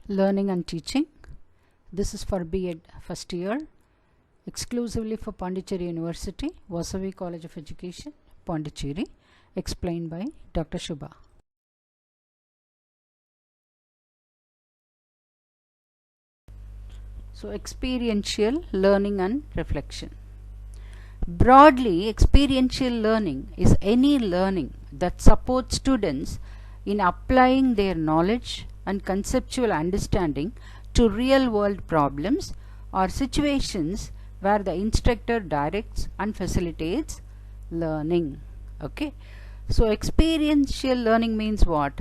Learning and Teaching. This is for B.Ed first year, exclusively for Pondicherry University, Vasavi College of Education, Pondicherry, explained by Dr. Shubha. So, experiential learning and reflection. Broadly, experiential learning is any learning that supports students in applying their knowledge and conceptual understanding to real-world problems or situations where the instructor directs and facilitates learning. Okay, so experiential learning means what?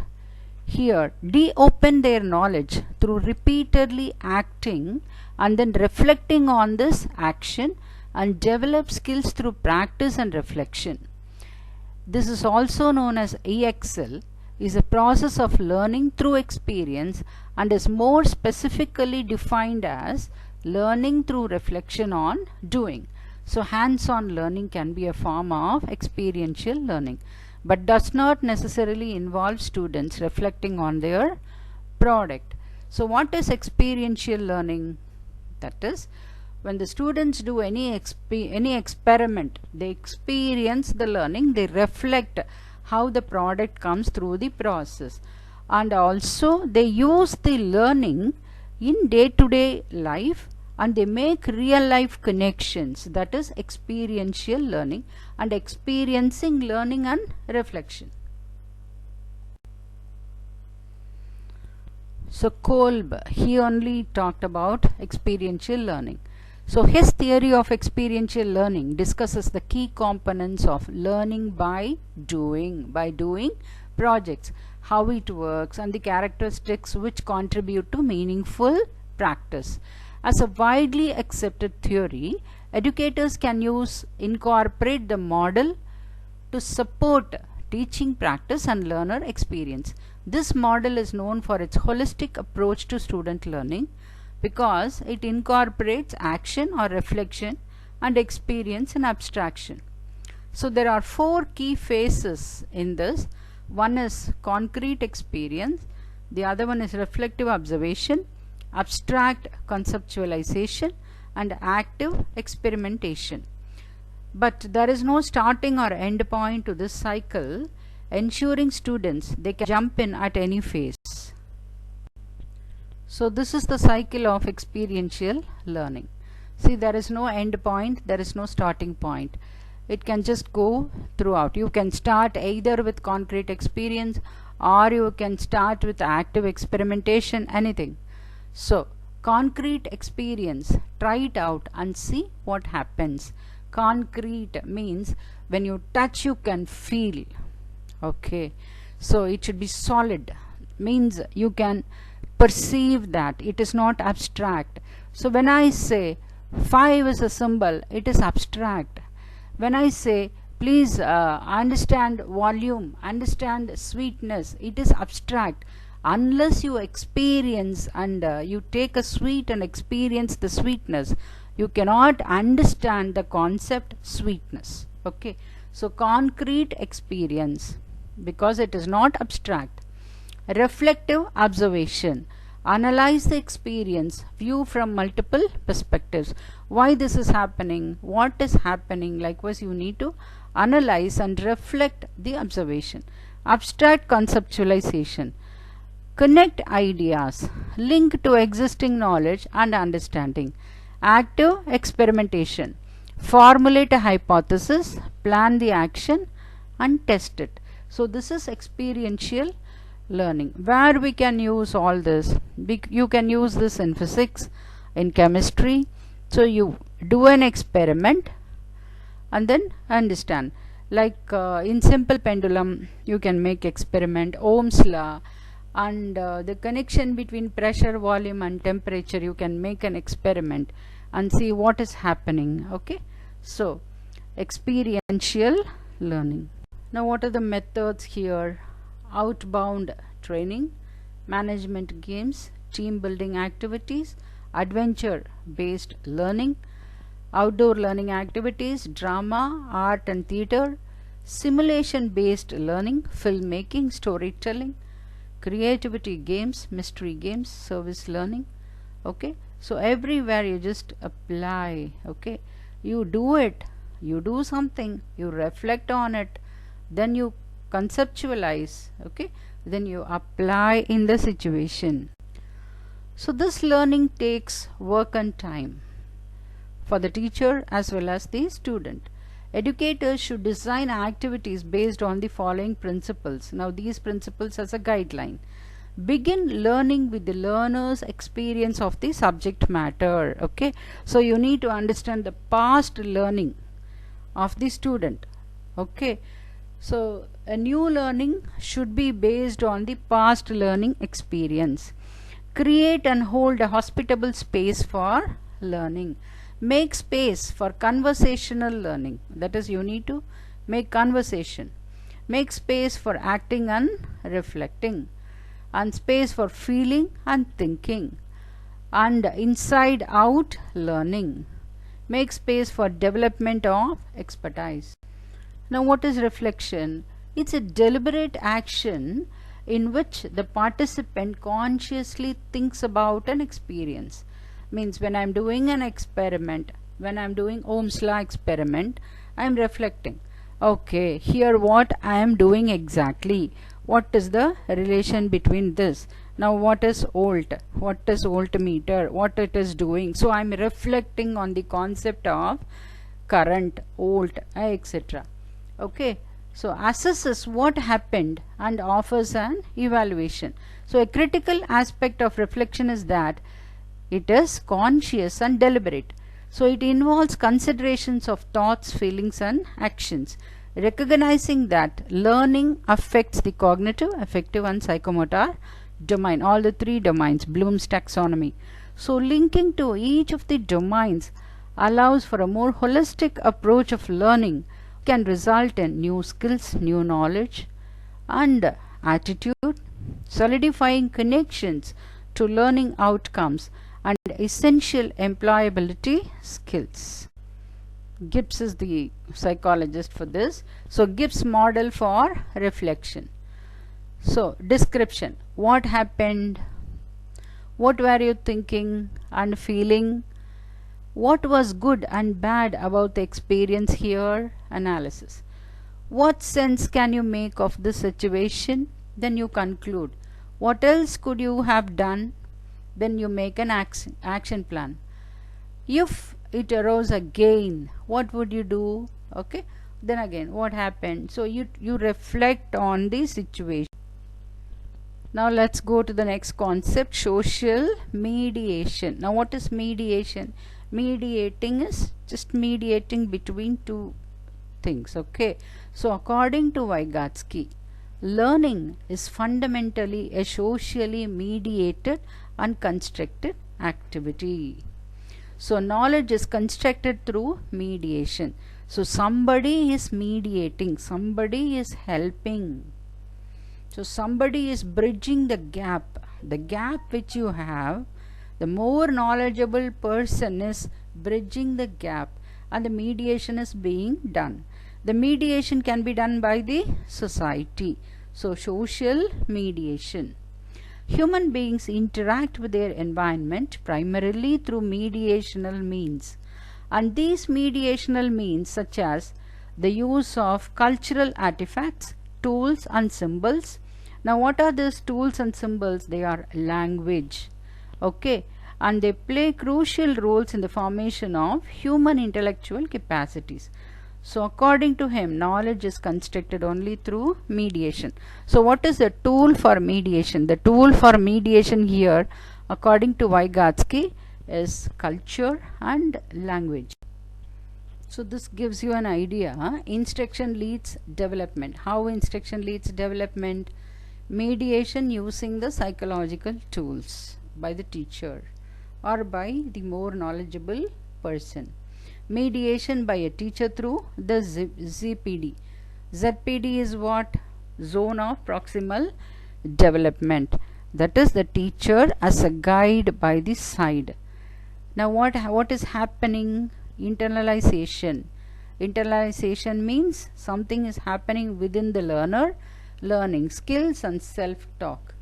Here, de-open their knowledge through repeatedly acting and then reflecting on this action and develop skills through practice and reflection. This is also known as EXL, is a process of learning through experience and is more specifically defined as learning through reflection on doing. So hands-on learning can be a form of experiential learning, but does not necessarily involve students reflecting on their product. So what is experiential learning? That is, when the students do any experiment, they experience the learning, they reflect how the product comes through the process, and also they use the learning in day-to-day life and they make real life connections. That is experiential learning and experiencing learning and reflection. So Kolb, he only talked about experiential learning. So his theory of experiential learning discusses the key components of learning by doing projects, how it works, and the characteristics which contribute to meaningful practice. As a widely accepted theory, educators can incorporate the model to support teaching practice and learner experience. This model is known for its holistic approach to student learning because it incorporates action or reflection and experience and abstraction. So there are four key phases in this. One is concrete experience, the other one is reflective observation, abstract conceptualization, and active experimentation. But there is no starting or end point to this cycle, ensuring students they can jump in at any phase. So this is the cycle of experiential learning. See, there is no end point, there is no starting point. It can just go throughout. You can start either with concrete experience or you can start with active experimentation, anything. So concrete experience, try it out and see what happens. Concrete means when you touch you can feel. Okay, so it should be solid, means you can perceive that, it is not abstract. So when I say 5 is a symbol, it is abstract. When I say please understand volume, understand sweetness, it is abstract. Unless you experience and you take a sweet and experience the sweetness, you cannot understand the concept sweetness. Okay, so concrete experience, because it is not abstract. Reflective observation, analyze the experience, view from multiple perspectives. Why this is happening, what is happening, likewise you need to analyze and reflect the observation. Abstract conceptualization, connect ideas, link to existing knowledge and understanding. Active experimentation, formulate a hypothesis, plan the action and test it. So this is experiential learning. Where we can use all this? You can use this in physics, in chemistry. So you do an experiment and then understand. Like in simple pendulum, you can make experiment, Ohm's law, and the connection between pressure, volume and temperature, you can make an experiment and see what is happening. Okay, so experiential learning. Now what are the methods here? Outbound training, management games, team building activities, adventure based learning, outdoor learning activities, drama, art and theater, simulation based learning, filmmaking, storytelling, creativity games, mystery games, service learning. Okay, so everywhere you just apply. Okay, you do it, you do something, you reflect on it, then you conceptualize. Okay, then you apply in the situation. So this learning takes work and time for the teacher as well as the student. Educators should design activities based on the following principles. Now these principles as a guideline. Begin learning with the learner's experience of the subject matter. Okay, so you need to understand the past learning of the student. Okay, so a new learning should be based on the past learning experience. Create and hold a hospitable space for learning. Make space for conversational learning. That is, you need to make conversation. Make space for acting and reflecting, and space for feeling and thinking, and inside out learning. Make space for development of expertise. Now what is reflection? It's a deliberate action in which the participant consciously thinks about an experience. Means when I am doing an experiment, when I am doing Ohm's law experiment, I am reflecting. Okay, here what I am doing exactly. What is the relation between this? Now what is volt? What is voltmeter? What it is doing? So I am reflecting on the concept of current, volt, etc. Okay, so assesses what happened and offers an evaluation. So a critical aspect of reflection is that it is conscious and deliberate. So it involves considerations of thoughts, feelings and actions. Recognizing that learning affects the cognitive, affective and psychomotor domain, all the three domains, Bloom's taxonomy. So linking to each of the domains allows for a more holistic approach of learning, can result in new skills, new knowledge and attitude, solidifying connections to learning outcomes and essential employability skills. Gibbs is the psychologist for this. So Gibbs model for reflection. So description. What happened? What were you thinking and feeling? What was good and bad about the experience here? Analysis. What sense can you make of this situation? Then you conclude. What else could you have done? Then you make an action plan. If it arose again, what would you do? Okay, then again what happened? So you reflect on the situation. Now let's go to the next concept, social mediation. Now what is mediation? Mediating is just mediating between two things. Okay, so according to Vygotsky, learning is fundamentally a socially mediated and constructed activity. So knowledge is constructed through mediation. So somebody is mediating, somebody is helping. So somebody is bridging the gap which you have. The more knowledgeable person is bridging the gap and the mediation is being done. The mediation can be done by the society. So social mediation. Human beings interact with their environment primarily through mediational means, and these mediational means such as the use of cultural artifacts, tools and symbols. Now what are these tools and symbols? They are language. Okay, and they play crucial roles in the formation of human intellectual capacities. So according to him, knowledge is constructed only through mediation. So what is the tool for mediation? The tool for mediation here, according to Vygotsky, is culture and language. So this gives you an idea. Instruction leads development. How instruction leads development? Mediation using the psychological tools by the teacher or by the more knowledgeable person. Mediation by a teacher through the ZPD. ZPD is what? Zone of proximal development. That is the teacher as a guide by the side. Now what is happening? Internalization. Internalization means something is happening within the learner, learning skills and self-talk.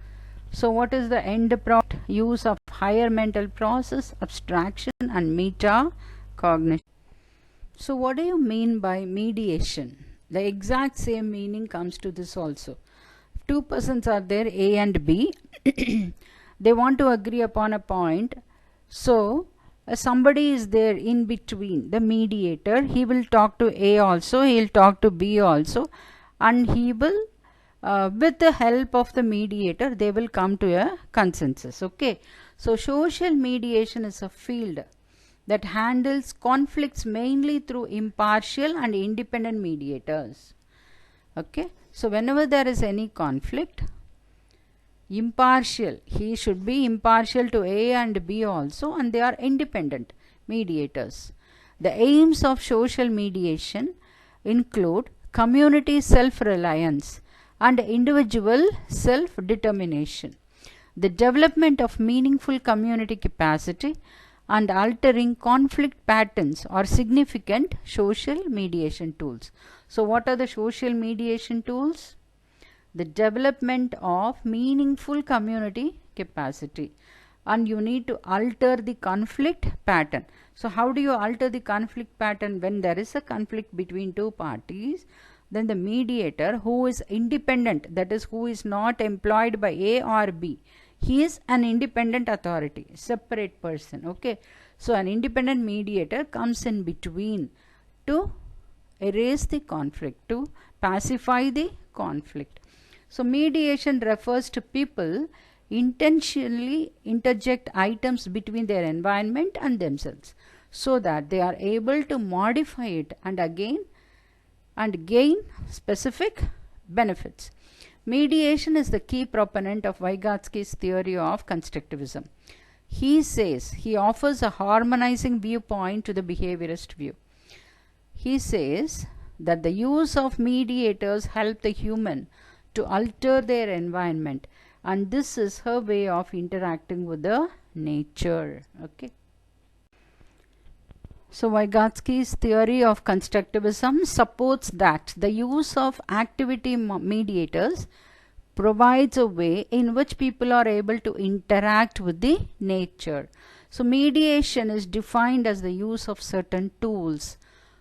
So what is the end product? Use of higher mental process, abstraction and metacognition. So what do you mean by mediation? The exact same meaning comes to this also. Two persons are there, A and B. They want to agree upon a point. So somebody is there in between, the mediator. He will talk to A also, he will talk to B also, and he will with the help of the mediator they will come to a consensus. Okay, so social mediation is a field that handles conflicts mainly through impartial and independent mediators. Okay, so whenever there is any conflict, impartial, he should be impartial to A and B also, and they are independent mediators. The aims of social mediation include community self-reliance and individual self-determination, the development of meaningful community capacity, and altering conflict patterns are significant social mediation tools. So what are the social mediation tools? The development of meaningful community capacity, and you need to alter the conflict pattern. So how do you alter the conflict pattern? When there is a conflict between two parties, then the mediator, who is independent, that is, who is not employed by A or B, he is an independent authority, separate person. Okay, so an independent mediator comes in between to erase the conflict, to pacify the conflict. So mediation refers to people intentionally interject items between their environment and themselves so that they are able to modify it and gain specific benefits. Mediation is the key proponent of Vygotsky's theory of constructivism. He says he offers a harmonizing viewpoint to the behaviorist view. He says that the use of mediators help the human to alter their environment, and this is her way of interacting with the nature. Okay. So Vygotsky's theory of constructivism supports that the use of activity mediators provides a way in which people are able to interact with the nature. So mediation is defined as the use of certain tools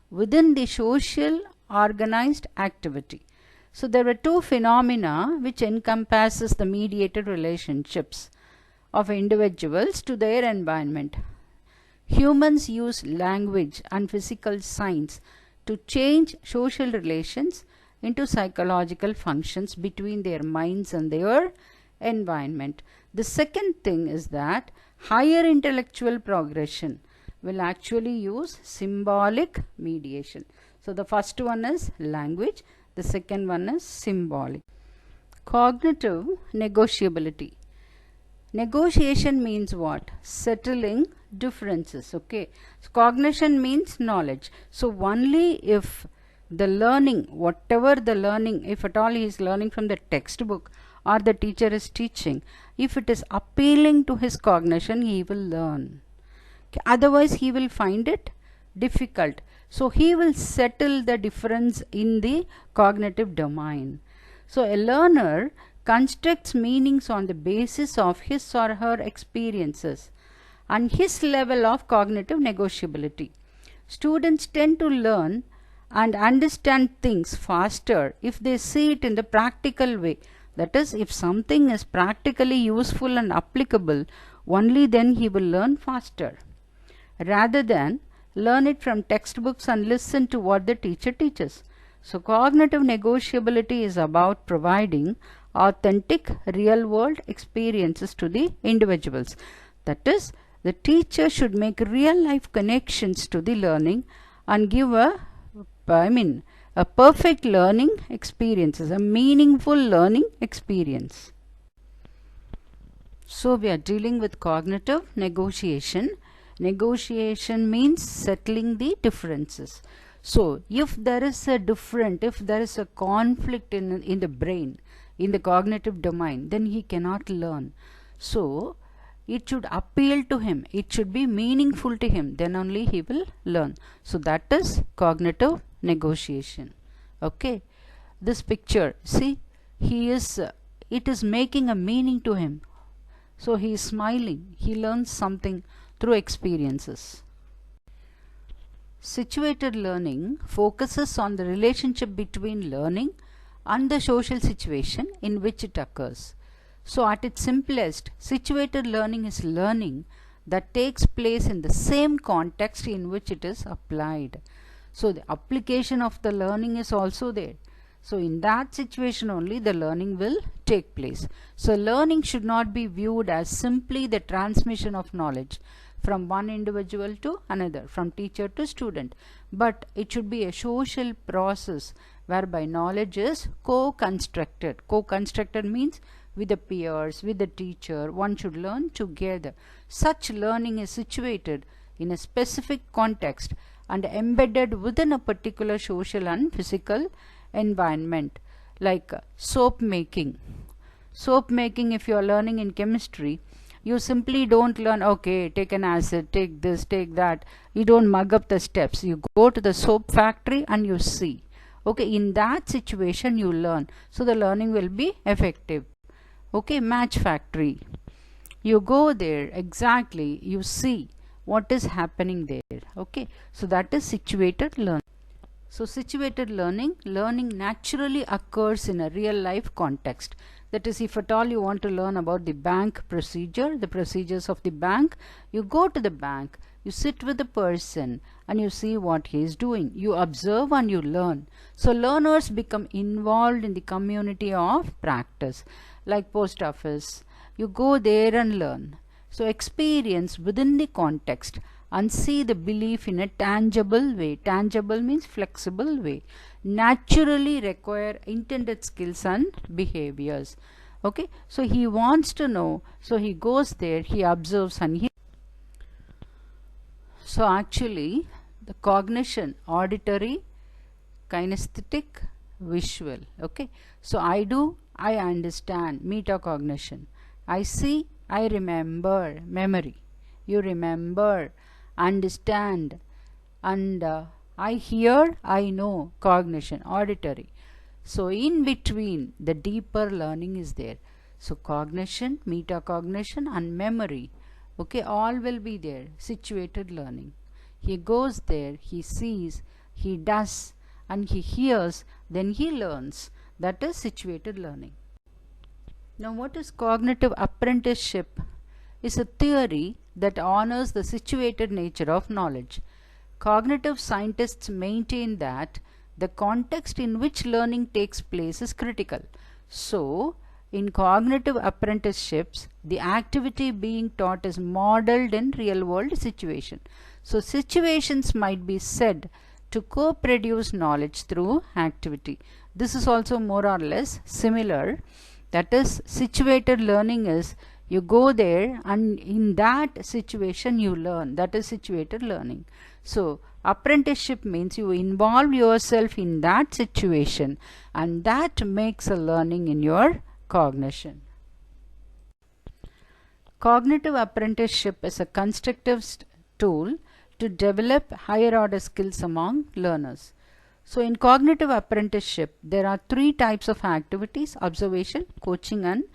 within the social organized activity. So there were two phenomena which encompasses the mediated relationships of individuals to their environment. Humans use language and physical signs to change social relations into psychological functions between their minds and their environment. The second thing is that higher intellectual progression will actually use symbolic mediation. So the first one is language, the second one is symbolic. Cognitive negotiability. Negotiation means what? Settling differences. Okay, so cognition means knowledge. So only if the learning, whatever the learning, if at all he is learning from the textbook or the teacher is teaching, if it is appealing to his cognition, he will learn. Okay, otherwise he will find it difficult. So he will settle the difference in the cognitive domain. So a learner constructs meanings on the basis of his or her experiences and his level of cognitive negotiability. Students tend to learn and understand things faster if they see it in the practical way. That is, if something is practically useful and applicable, only then he will learn faster, rather than learn it from textbooks and listen to what the teacher teaches. So cognitive negotiability is about providing authentic real-world experiences to the individuals. That is, the teacher should make real-life connections to the learning and give a perfect learning experiences, a meaningful learning experience. So we are dealing with cognitive negotiation. Negotiation means settling the differences. So if there is a conflict in the brain, in the cognitive domain, then he cannot learn. So it should appeal to him, it should be meaningful to him, then only he will learn. So that is cognitive negotiation. Okay, this picture, see, he is it is making a meaning to him. So he is smiling. He learns something through experiences. Situated learning focuses on the relationship between learning and the social situation in which it occurs. So at its simplest, situated learning is learning that takes place in the same context in which it is applied. So the application of the learning is also there. So in that situation only the learning will take place. So learning should not be viewed as simply the transmission of knowledge from one individual to another, from teacher to student, but it should be a social process whereby knowledge is co-constructed. Co-constructed means with the peers, with the teacher, one should learn together. Such learning is situated in a specific context and embedded within a particular social and physical environment, like soap making. Soap making, if you are learning in chemistry, you simply don't learn, okay, take an acid, take this, take that. You don't mug up the steps. You go to the soap factory and you see. Okay, in that situation you learn. So the learning will be effective. Okay, match factory. You go there, exactly, you see what is happening there. Okay, so that is situated learning. So situated learning, learning naturally occurs in a real life context. That is, if at all you want to learn about the bank procedure, the procedures of the bank, you go to the bank, you sit with the person and you see what he is doing. You observe and you learn. So learners become involved in the community of practice, like post office. You go there and learn. So experience within the context and see the belief in a tangible way. Tangible means flexible way. Naturally require intended skills and behaviors. Okay, so he wants to know, so he goes there, he observes and he. So actually the cognition, auditory, kinesthetic, visual. Okay, so I do, I understand, metacognition. I see, I remember, memory. You remember, understand, and I hear, I know, cognition, auditory. So in between the deeper learning is there. So cognition, metacognition and memory, okay, all will be there. Situated learning. He goes there, he sees, he does and he hears, then he learns. That is situated learning. Now what is cognitive apprenticeship? Is a theory that honors the situated nature of knowledge. Cognitive scientists maintain that the context in which learning takes place is critical. So, in cognitive apprenticeships, the activity being taught is modeled in real-world situation. So, situations might be said to co-produce knowledge through activity. This is also more or less similar. That is, situated learning is you go there and in that situation you learn. That is situated learning. So apprenticeship means you involve yourself in that situation and that makes a learning in your cognition. Cognitive apprenticeship is a constructive tool to develop higher order skills among learners. So in cognitive apprenticeship there are three types of activities: observation, coaching and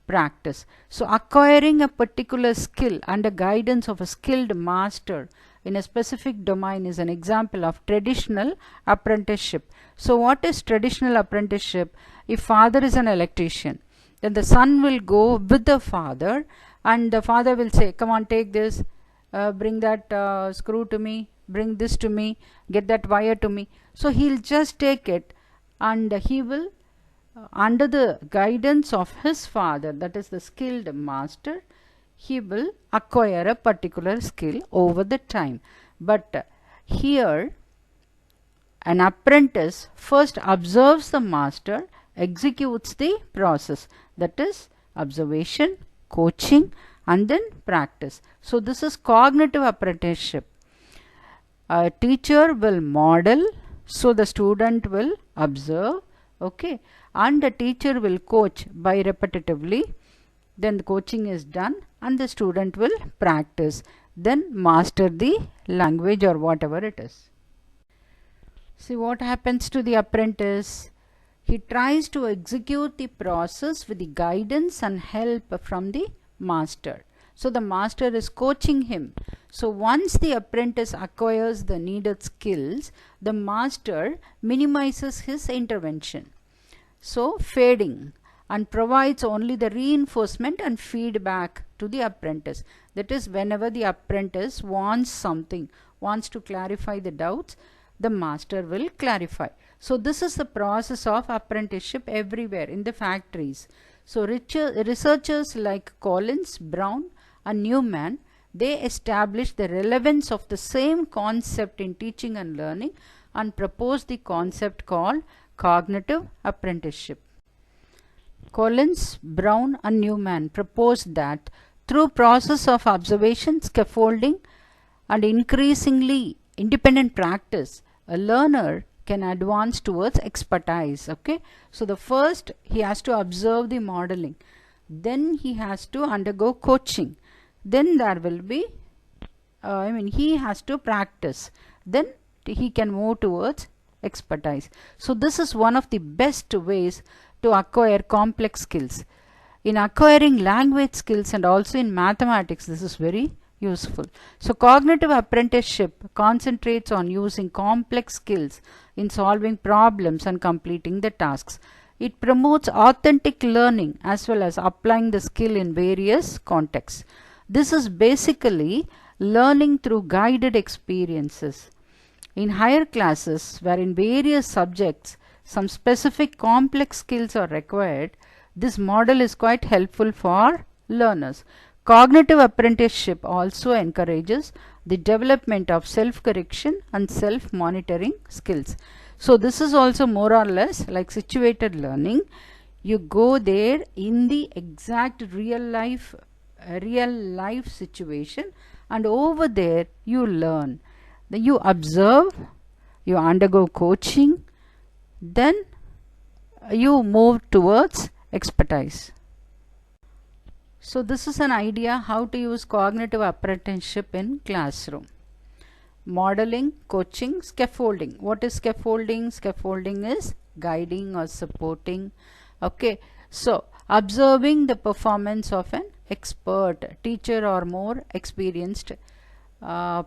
practice. So acquiring a particular skill under guidance of a skilled master in a specific domain is an example of traditional apprenticeship. So what is traditional apprenticeship? If father is an electrician, then the son will go with the father and the father will say, come on, take this, bring that screw to me, bring this to me, get that wire to me. So he'll just take it and he will under the guidance of his father, that is the skilled master, he will acquire a particular skill over the time. But here an apprentice first observes the master, executes the process, that is observation, coaching and then practice. So this is cognitive apprenticeship. A teacher will model, so the student will observe, okay, and the teacher will coach by repetitively, then the coaching is done and the student will practice, then master the language or whatever it is. See what happens to the apprentice? He tries to execute the process with the guidance and help from the master. So the master is coaching him. So once the apprentice acquires the needed skills, the master minimizes his intervention. So fading, and provides only the reinforcement and feedback to the apprentice. That is, whenever the apprentice wants something, wants to clarify the doubts, the master will clarify. So this is the process of apprenticeship everywhere in the factories. So researchers like Collins, Brown and Newman, they establish the relevance of the same concept in teaching and learning and propose the concept called cognitive apprenticeship. Collins, Brown and Newman proposed that through process of observation, scaffolding and increasingly independent practice, a learner can advance towards expertise. Okay, so the first he has to observe the modeling, then he has to undergo coaching, then there will be he has to practice, then he can move towards expertise. So this is one of the best ways to acquire complex skills. In acquiring language skills and also in mathematics, this is very useful. So cognitive apprenticeship concentrates on using complex skills in solving problems and completing the tasks. It promotes authentic learning as well as applying the skill in various contexts. This is basically learning through guided experiences. In higher classes, where in various subjects some specific complex skills are required, this model is quite helpful for learners. Cognitive apprenticeship also encourages the development of self-correction and self-monitoring skills. So this is also more or less like situated learning. You go there in the exact real life situation, and over there you learn. Then you observe, you undergo coaching, then you move towards expertise. So this is an idea how to use cognitive apprenticeship in classroom. Modeling, coaching, scaffolding. What is scaffolding? Scaffolding is guiding or supporting. Okay, so observing the performance of an expert teacher or more experienced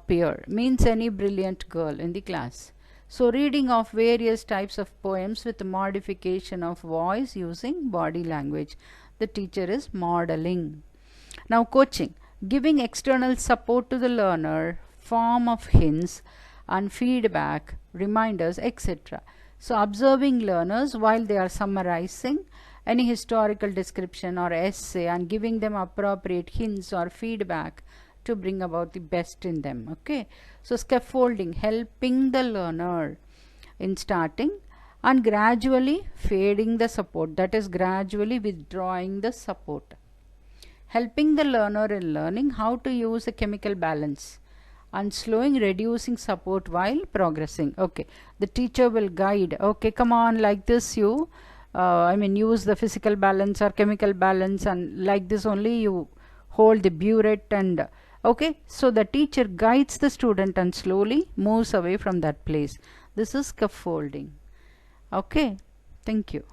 peer, means any brilliant girl in the class. So reading of various types of poems with modification of voice using body language. The teacher is modeling. Now coaching, giving external support to the learner, form of hints and feedback, reminders, etc. So observing learners while they are summarizing any historical description or essay and giving them appropriate hints or feedback to bring about the best in them. Okay, so scaffolding, helping the learner in starting and gradually fading the support, that is gradually withdrawing the support. Helping the learner in learning how to use a chemical balance and slowing, reducing support while progressing. Okay, the teacher will guide. Okay, come on, like this you use the physical balance or chemical balance, and like this only you hold the burette, and okay, so the teacher guides the student and slowly moves away from that place. This is scaffolding. Okay, thank you.